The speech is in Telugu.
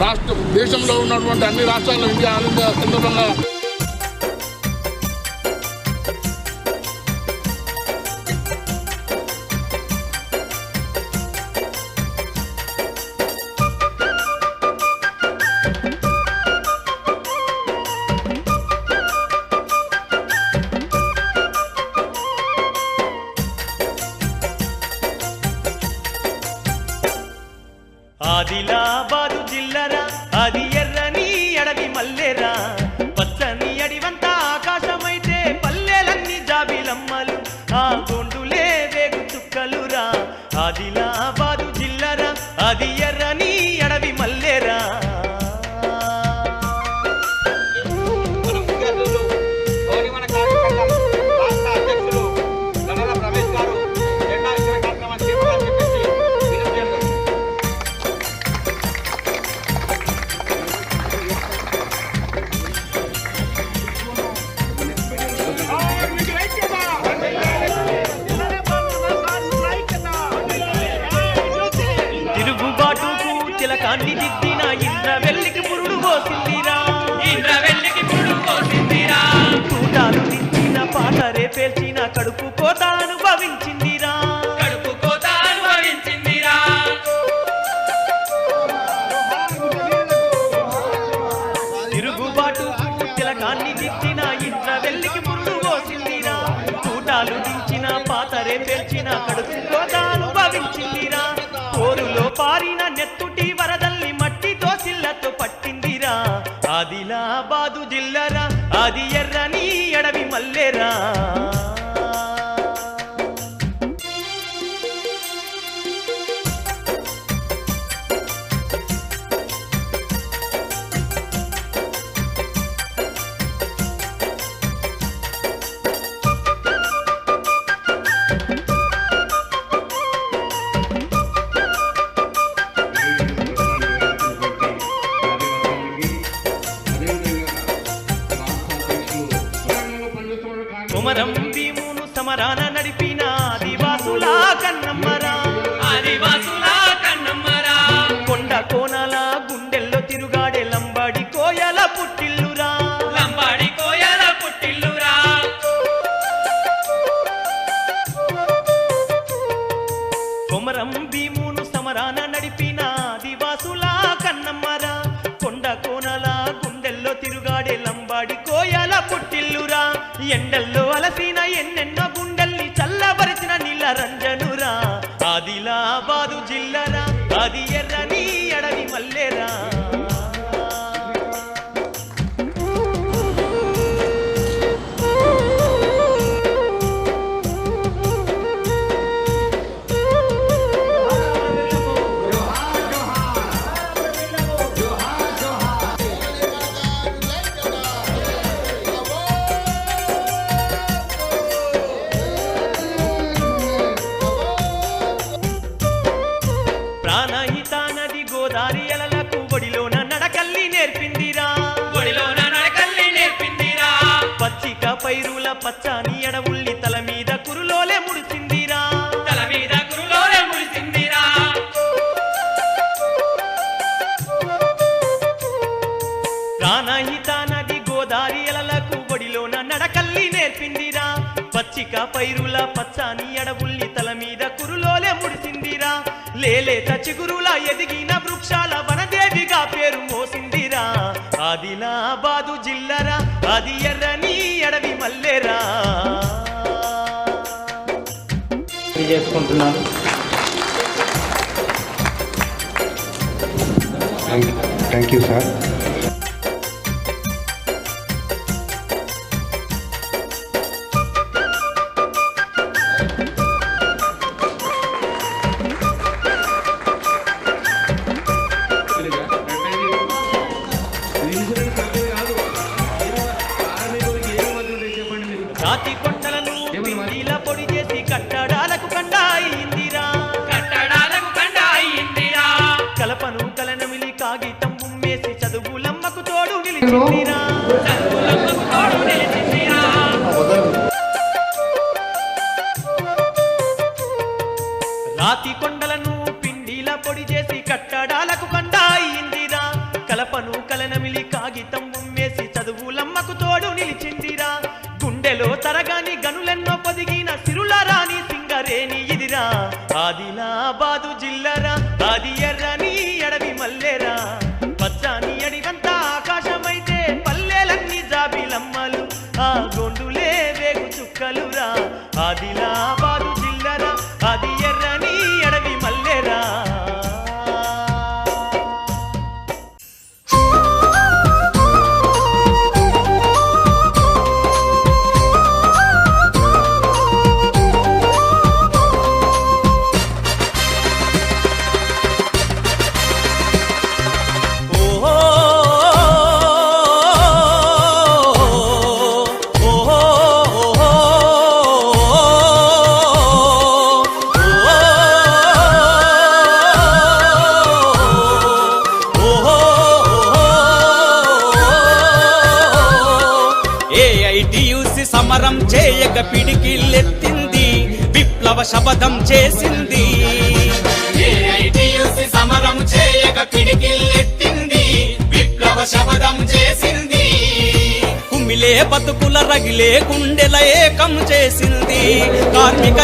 రాష్ట్ర దేశంలో ఉన్నటువంటి అన్ని రాష్ట్రాల్లో ఇండియా ఆల్ ఇండియా సందర్భంగా ఆదిలాబాదు జిల్లరా అది ఎర్రని అడవి మల్లెరా పచ్చని అడివంతా ఆకాశమైతే పల్లెలన్నీ జాబిలమ్మలు ఆ గొండులే వేగు చుక్కలురా ఆదిలాబాదు జిల్లరా అది ఎర్రని అడవి మల్లెరా తిలకాన్ని దిద్దిన ఇంద్రవెల్లికి పురుడు పోసిందిరా తూటాలు దించిన పాటరే పేల్చిన కడుపు కోత అనుభవించిందిరా తిరుగుబాటు తిలకాన్ని దిద్దిన ఇంద్రవెల్లికి పురుడు పోసిందిరా తూటాలు దించిన పాటరే పేల్చిన కడుపు కోత అనుభవించిందిరా కోరులో పారిన నెత్తుటి వరదల్ని మట్టితో సిల్లతో పట్టిందిరా ఆదిలాబాదు జిల్లరా అది ఎర్రని అడవి మల్లెరా కుమరం భీమును సమరాన నడిపిన ఆదివాసుల కన్నమ్మరా కొండ కోనల గుండెల్లో తిరుగాడే లంబాడి కోయల పుట్టిల్లురా కుమరం భీమును సమరాన నడిపిన ఆదివాసుల కన్నమ్మరా కొండ కోనల గుండెల్లో తిరుగాడే లంబాడి కోయల పుట్టిల్లురా ఎండల్లో అలసిన ఎన్నెన్నో గుండెల్ని చల్లబరిచిన నీళ్ళ రంజనురా ఆదిలాబాదు జిల్లరా అది ఎర్రని అడవి మల్లెరా ప్రాణహిత నది గోదారి ఎలలకు ఒడిలోన నడకల్లి నేర్పిందిరా పచ్చిక పైరుల పచ్చని అడవుల్ని తల మీద కురులోలే ముడిసిందిరా ప్రాణహిత నది గోదారి ఎలలకు ఒడిలోన నడకల్లి నేర్పిందిరా పచ్చిక పైరుల పచ్చని అడవుల్ని తల మీద కురులోలే ముడిసిందిరా లేలేత చిగురుల ఎదిగిన వృక్షాల వనదేవిగా పేరు మోసిందిరా ఆదిలాబాదు జిల్లరా అది ఎర్రని అడవి మల్లెరా చేసుకుంటున్నాను. Thank you sir. రాతి కొండలను పిండిలా పొడి చేసి కట్టడాలకు కండ అయిందిరా కలపను కలనమిలి కాగితం ఉమ్మేసి చదువులమ్మకు తోడు నిలిచిందిరా రాతి కొండలను పిండిలా పొడి చేసి కట్టడాలకు కండ అయింది గుండెలో తరగాని గనులెన్నో పొదిగిన సిరుల రాణి సింగరేణి ఇదిరా ఆదిలాబాదు జిల్లరా ఆది ఎర్రని అడవి మల్లెరా పచ్చాని అడివంతా ఆకాశమైతే పల్లెలన్నీ జాబిలమ్మలు ఆ గొండులే వేగు చుక్కలురా ఆదిలాబాదు జిల్లరా ఆది ఎర్రని అడవి మల్లెరా సమరం చేయక పిడికిల్లెత్తింది విప్లవ శపథం చేసింది సమరం చేయక పిడికిల్లెత్తింది విప్లవ శపథం చేసింది కుమిలే బతుకుల రగిలే గుండెల ఏకం చేసింది కార్మిక